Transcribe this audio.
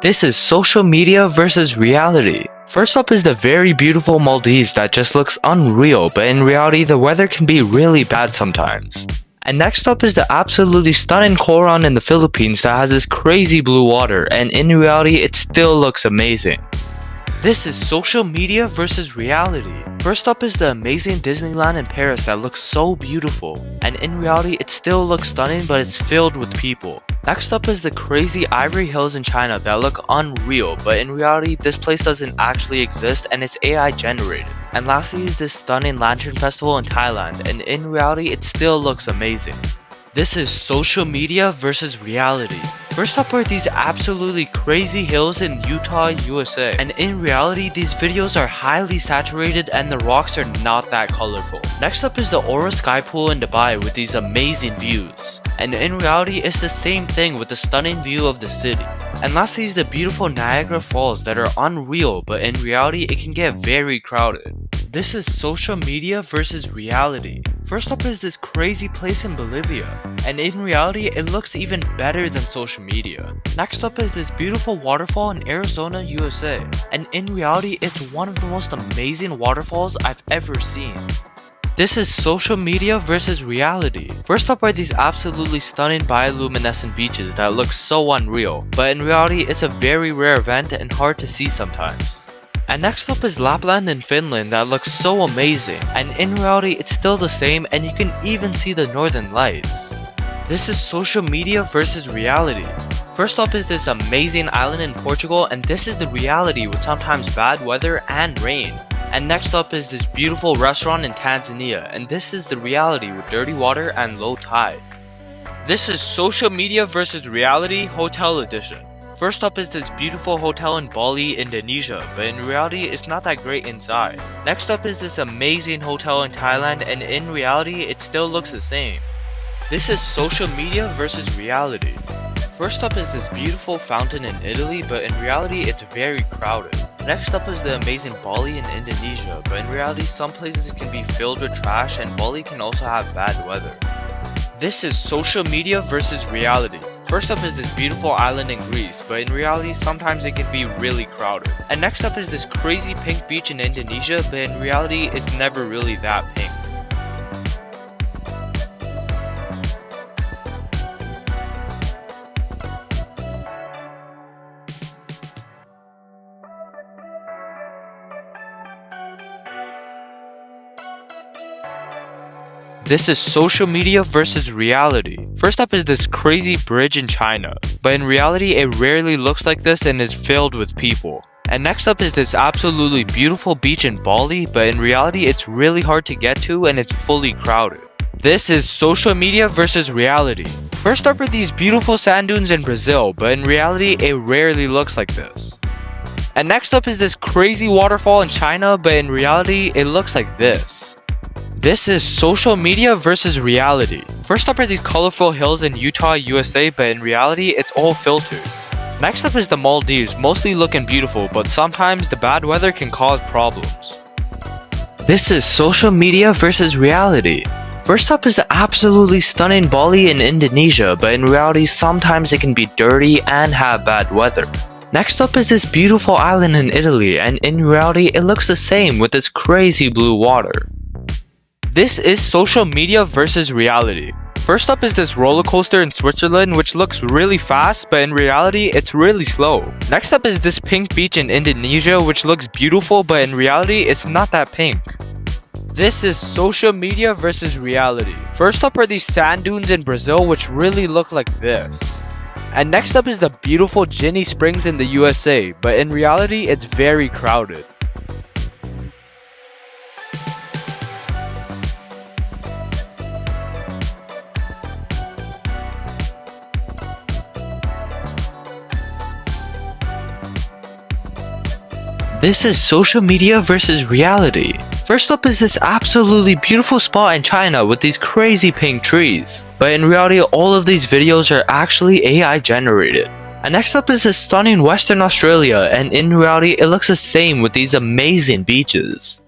This is social media versus reality. First up is the very beautiful Maldives that just looks unreal, but in reality the weather can be really bad sometimes. And next up is the absolutely stunning Coron in the Philippines that has this crazy blue water, and in reality it still looks amazing. This is social media versus reality. First up is the amazing Disneyland in Paris that looks so beautiful, and in reality it still looks stunning, but it's filled with people. Next up is the crazy Ivory Hills in China that look unreal, but in reality this place doesn't actually exist and it's AI generated. And lastly is this stunning Lantern Festival in Thailand, and in reality it still looks amazing. This is social media versus reality. First up are these absolutely crazy hills in Utah, USA. And in reality, these videos are highly saturated and the rocks are not that colorful. Next up is the Aura Sky Pool in Dubai with these amazing views. And in reality, it's the same thing with the stunning view of the city. And lastly is the beautiful Niagara Falls that are unreal, but in reality, it can get very crowded. This is social media versus reality. First up is this crazy place in Bolivia, and in reality it looks even better than social media. Next up is this beautiful waterfall in Arizona, USA, and in reality it's one of the most amazing waterfalls I've ever seen. This is social media versus reality. First up are these absolutely stunning bioluminescent beaches that look so unreal, but in reality it's a very rare event and hard to see sometimes. And next up is Lapland in Finland that looks so amazing, and in reality it's still the same and you can even see the northern lights. This is social media versus reality. First up is this amazing island in Portugal, and this is the reality with sometimes bad weather and rain. And next up is this beautiful restaurant in Tanzania, and this is the reality with dirty water and low tide. This is social media versus reality hotel edition. First up is this beautiful hotel in Bali, Indonesia, but in reality it's not that great inside. Next up is this amazing hotel in Thailand, and in reality it still looks the same. This is social media versus reality. First up is this beautiful fountain in Italy, but in reality it's very crowded. Next up is the amazing Bali in Indonesia, but in reality some places can be filled with trash and Bali can also have bad weather. This is social media versus reality. First up is this beautiful island in Greece, but in reality sometimes it can be really crowded. And next up is this crazy pink beach in Indonesia, but in reality it's never really that pink. This is social media versus reality. First up is this crazy bridge in China, but in reality it rarely looks like this and is filled with people. And next up is this absolutely beautiful beach in Bali, but in reality it's really hard to get to and it's fully crowded. This is social media versus reality. First up are these beautiful sand dunes in Brazil, but in reality it rarely looks like this. And next up is this crazy waterfall in China, but in reality it looks like this. This is social media versus reality. First up are these colorful hills in Utah, USA, but in reality it's all filters. Next up is the Maldives, mostly looking beautiful, but sometimes the bad weather can cause problems. This is social media versus reality. First up is the absolutely stunning Bali in Indonesia, but in reality sometimes it can be dirty and have bad weather. Next up is this beautiful island in Italy, and in reality it looks the same with its crazy blue water. This is social media versus reality. First up is this roller coaster in Switzerland which looks really fast, but in reality it's really slow. Next up is this pink beach in Indonesia which looks beautiful, but in reality it's not that pink. This is social media versus reality. First up are these sand dunes in Brazil which really look like this. And next up is the beautiful Ginny Springs in the USA, but in reality it's very crowded. This is social media versus reality. First up is this absolutely beautiful spot in China with these crazy pink trees, but in reality all of these videos are actually AI generated. And next up is this stunning Western Australia, and in reality it looks the same with these amazing beaches.